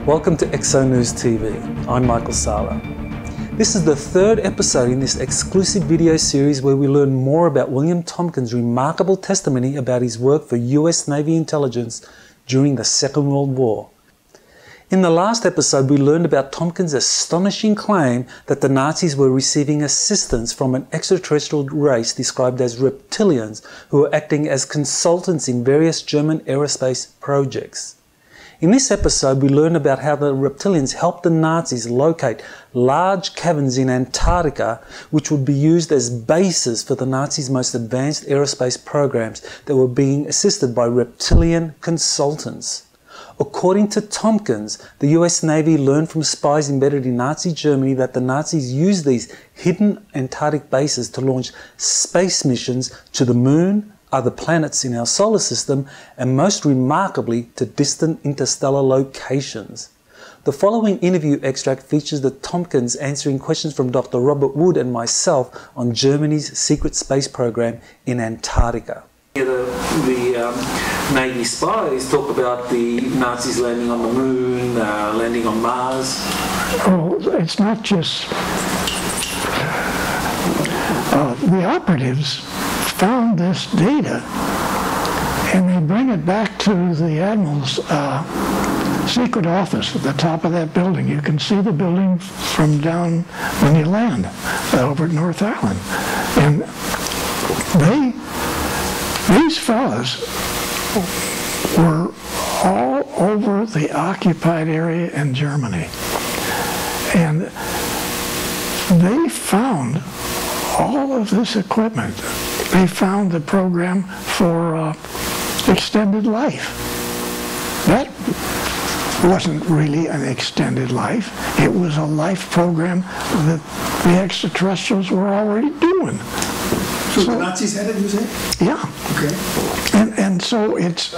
Welcome to Exo News TV. I'm Michael Sala. This is the third episode in this exclusive video series where we learn more about William Tompkins' remarkable testimony about his work for US Navy intelligence during the Second World War. In the last episode, we learned about Tompkins' astonishing claim that the Nazis were receiving assistance from an extraterrestrial race described as Reptilians, who were acting as consultants in various German aerospace projects. In this episode, we learn about how the Reptilians helped the Nazis locate large caverns in Antarctica, which would be used as bases for the Nazis' most advanced aerospace programs that were being assisted by Reptilian consultants. According to Tompkins, the US Navy learned from spies embedded in Nazi Germany that the Nazis used these hidden Antarctic bases to launch space missions to the Moon, other planets in our solar system, and most remarkably to distant interstellar locations. The following interview extract features the Tompkins answering questions from Dr. Robert Wood and myself on Germany's secret space program in Antarctica. The Navy spies talk about the Nazis landing on the Moon, landing on Mars. Oh, it's not just the operatives found this data and they bring it back to the Admiral's secret office at the top of that building. You can see the building from down when you land over at North Island. And these fellas were all over the occupied area in Germany. And they found all of this equipment. They found the program for extended life. That wasn't really an extended life. It was a life program that the extraterrestrials were already doing. So the Nazis had it, you say? Yeah. Okay. And so it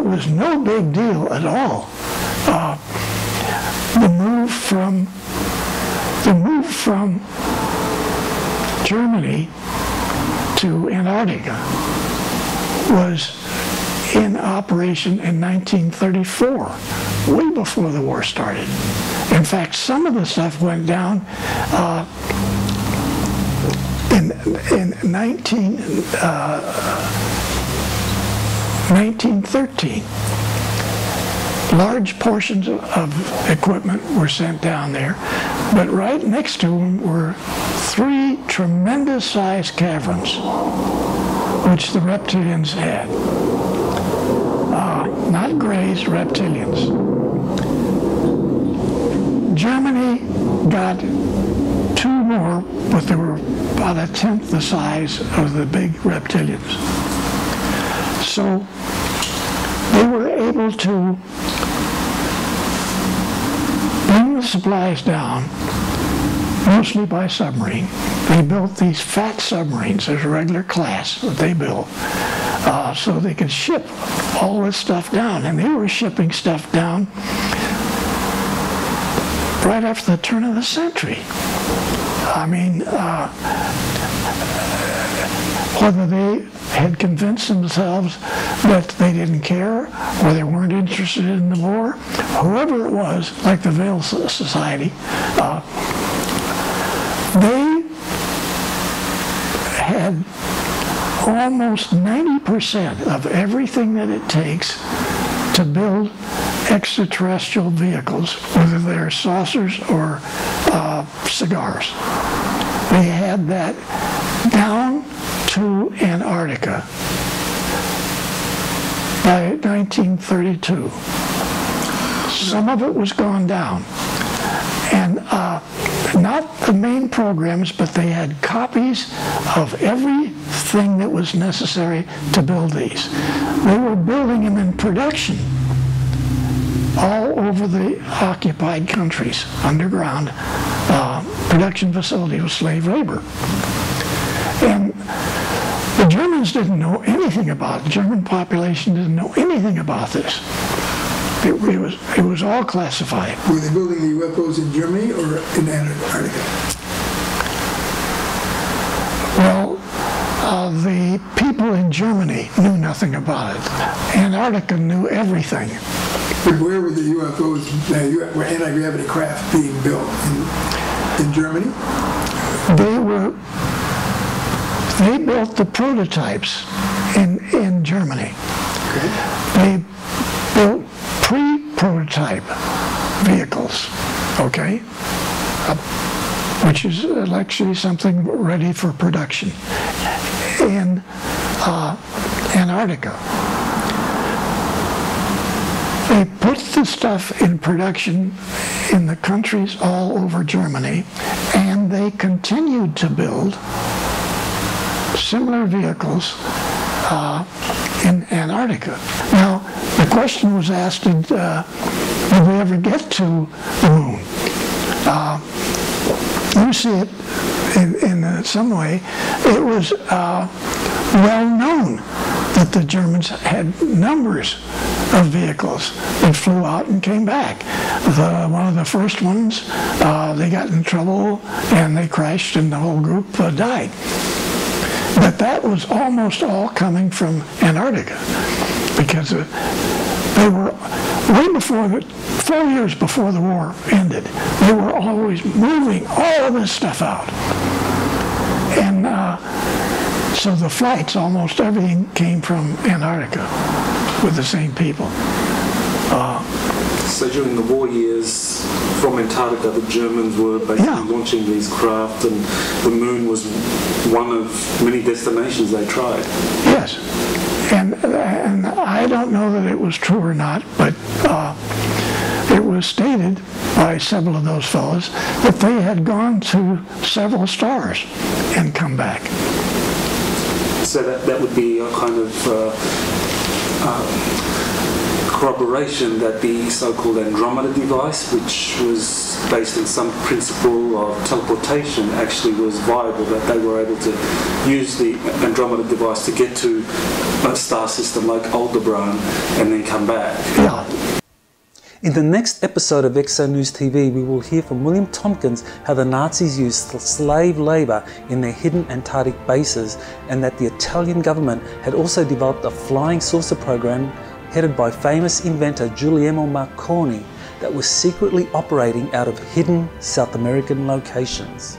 was no big deal at all. The move from Germany to Antarctica was in operation in 1934, way before the war started. In fact, some of the stuff went down in 1913. Large portions of equipment were sent down there, but right next to them were 3 tremendous-sized caverns, which the Reptilians had. Not Greys, Reptilians. Germany got 2 more, but they were about 1/10 the size of the big Reptilians. So they were able to bring the supplies down, mostly by submarine. They built these fat submarines. There's a regular class that they built, so they could ship all this stuff down. And they were shipping stuff down right after the turn of the century. I mean, whether they had convinced themselves that they didn't care or they weren't interested in the war, whoever it was, like the Veil Society, they had almost 90% of everything that it takes to build extraterrestrial vehicles, whether they're saucers or cigars. They had that down to Antarctica by 1932. Some of it was gone down. And not the main programs, but they had copies of everything that was necessary to build these. They were building them in production all over the occupied countries, underground production facility with slave labor. And the Germans didn't know anything about it. The German population didn't know anything about this. It was all classified. Were they building the UFOs in Germany or in Antarctica? Well, the people in Germany knew nothing about it. Antarctica knew everything. But where were the UFOs, were anti-gravity craft being built? In Germany? They built the prototypes in Germany. Okay. They built pre-prototype vehicles, okay, which is actually something ready for production in Antarctica. They put the stuff in production in the countries all over Germany, and they continued to build similar vehicles in Antarctica. Now, the question was asked, did we ever get to the moon? You see it in some way. It was well known that the Germans had numbers of vehicles that flew out and came back. One of the first ones, they got in trouble and they crashed and the whole group died. But that was almost all coming from Antarctica, because they were way before 4 years before the war ended. They were always moving all of this stuff out, and so the flights, almost everything came from Antarctica with the same people. So during the war years, from Antarctica, the Germans were basically launching these craft, and the moon was one of many destinations they tried. Yes, and I don't know that it was true or not, but it was stated by several of those fellows that they had gone to several stars and come back. So that would be a kind of corroboration that the so-called Andromeda device, which was based on some principle of teleportation, actually was viable, that they were able to use the Andromeda device to get to a star system like Aldebaran and then come back. Yeah. In the next episode of Exo News TV, we will hear from William Tompkins how the Nazis used slave labour in their hidden Antarctic bases, and that the Italian government had also developed a flying saucer program headed by famous inventor Guglielmo Marconi that was secretly operating out of hidden South American locations.